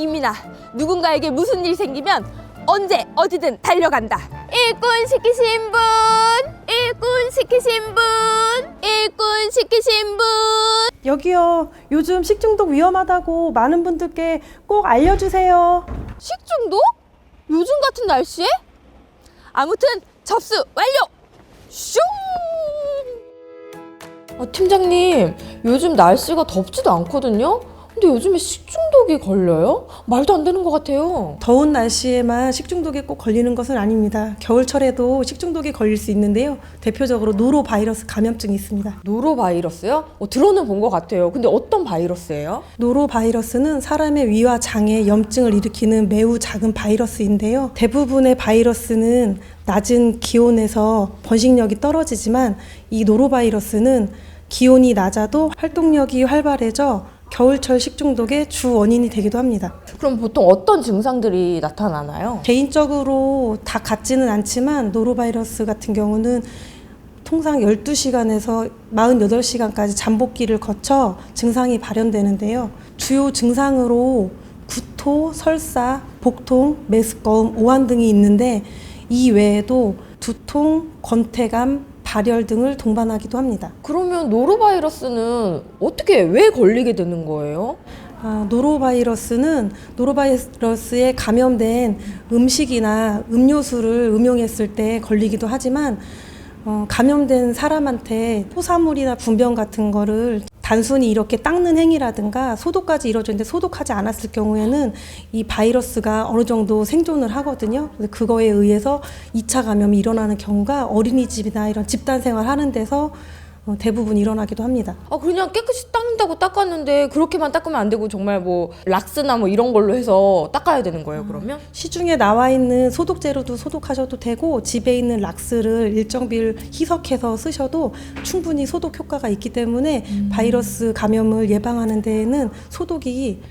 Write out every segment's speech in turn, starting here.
이민아, 누군가에게 무슨 일이 생기면 언제 어디든 달려간다. 일꾼 시키신 분, 일꾼 시키신 분, 일꾼 시키신 분. 여기요. 요즘 식중독 위험하다고 많은 분들께 꼭 알려주세요. 식중독? 요즘 같은 날씨에? 아무튼 접수 완료! 슝! 팀장님, 요즘 날씨가 덥지도 않거든요? 근데 요즘에 식중독이 걸려요? 말도 안 되는 것 같아요. 더운 날씨에만 식중독에 꼭 걸리는 것은 아닙니다. 겨울철에도 식중독이 걸릴 수 있는데요. 대표적으로 노로바이러스 감염증이 있습니다. 노로바이러스요? 들어는 본 것 같아요. 근데 어떤 바이러스예요? 노로바이러스는 사람의 위와 장에 염증을 일으키는 매우 작은 바이러스인데요. 대부분의 바이러스는 낮은 기온에서 번식력이 떨어지지만 이 노로바이러스는 기온이 낮아도 활동력이 활발해져 겨울철 식중독의 주 원인이 되기도 합니다. 그럼 보통 어떤 증상들이 나타나나요? 개인적으로 다 같지는 않지만 노로바이러스 같은 경우는 통상 12시간에서 48시간까지 잠복기를 거쳐 증상이 발현되는데요. 주요 증상으로 구토, 설사, 복통, 메스꺼움, 오한 등이 있는데 이 외에도 두통, 권태감, 발열 등을 동반하기도 합니다. 그러면 노로바이러스는 왜 걸리게 되는 거예요? 노로바이러스에 감염된 음식이나 음료수를 음용했을 때 걸리기도 하지만 감염된 사람한테 토사물이나 분변 같은 거를 단순히 이렇게 닦는 행위라든가 소독까지 이루어졌는데 소독하지 않았을 경우에는 이 바이러스가 어느 정도 생존을 하거든요. 그거에 의해서 2차 감염이 일어나는 경우가 어린이집이나 이런 집단 생활 하는 데서 대부분 일어나기도 합니다. 그냥 깨끗이 닦는다고 닦았는데 그렇게만 닦으면 안 되고 정말 락스나 이런 걸로 해서 닦아야 되는 거예요, 그러면? 시중에 나와 있는 소독제로도 소독하셔도 되고 집에 있는 락스를 일정 비율 희석해서 쓰셔도 충분히 소독 효과가 있기 때문에 바이러스 감염을 예방하는 데에는 소독이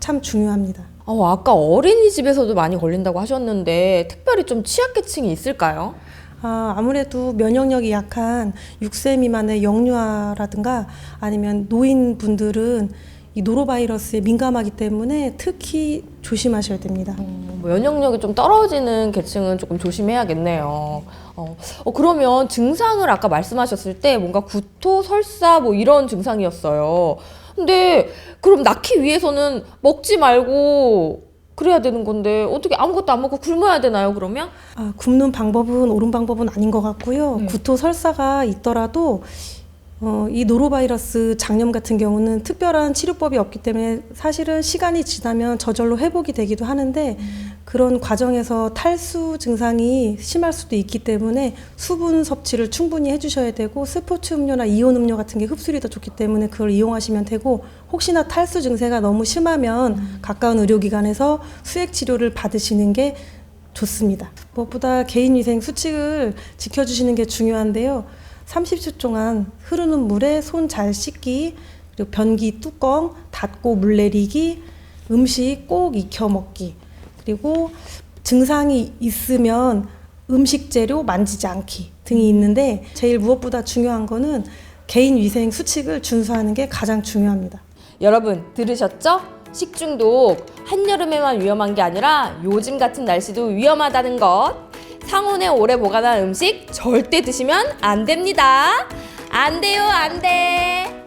참 중요합니다. 아까 어린이집에서도 많이 걸린다고 하셨는데 특별히 좀 취약계층이 있을까요? 아무래도 면역력이 약한 6세 미만의 영유아라든가 아니면 노인분들은 이 노로바이러스에 민감하기 때문에 특히 조심하셔야 됩니다. 면역력이 좀 떨어지는 계층은 조금 조심해야겠네요. 그러면 증상을 아까 말씀하셨을 때 뭔가 구토, 설사 이런 증상이었어요. 근데 그럼 낳기 위해서는 먹지 말고 그래야 되는 건데 어떻게 아무것도 안 먹고 굶어야 되나요, 그러면? 굶는 방법은 옳은 방법은 아닌 것 같고요. 구토, 설사가 있더라도 이 노로바이러스 장염 같은 경우는 특별한 치료법이 없기 때문에 사실은 시간이 지나면 저절로 회복이 되기도 하는데 그런 과정에서 탈수 증상이 심할 수도 있기 때문에 수분 섭취를 충분히 해주셔야 되고 스포츠 음료나 이온 음료 같은 게 흡수율이 더 좋기 때문에 그걸 이용하시면 되고 혹시나 탈수 증세가 너무 심하면 가까운 의료기관에서 수액 치료를 받으시는 게 좋습니다. 무엇보다 개인위생 수칙을 지켜주시는 게 중요한데요. 30초 동안 흐르는 물에 손 잘 씻기, 그리고 변기 뚜껑 닫고 물 내리기, 음식 꼭 익혀 먹기, 그리고 증상이 있으면 음식 재료 만지지 않기 등이 있는데 제일 무엇보다 중요한 거는 개인 위생 수칙을 준수하는 게 가장 중요합니다. 여러분 들으셨죠? 식중독 한여름에만 위험한 게 아니라 요즘 같은 날씨도 위험하다는 것. 상온에 오래 보관한 음식 절대 드시면 안 됩니다. 안 돼요, 안 돼.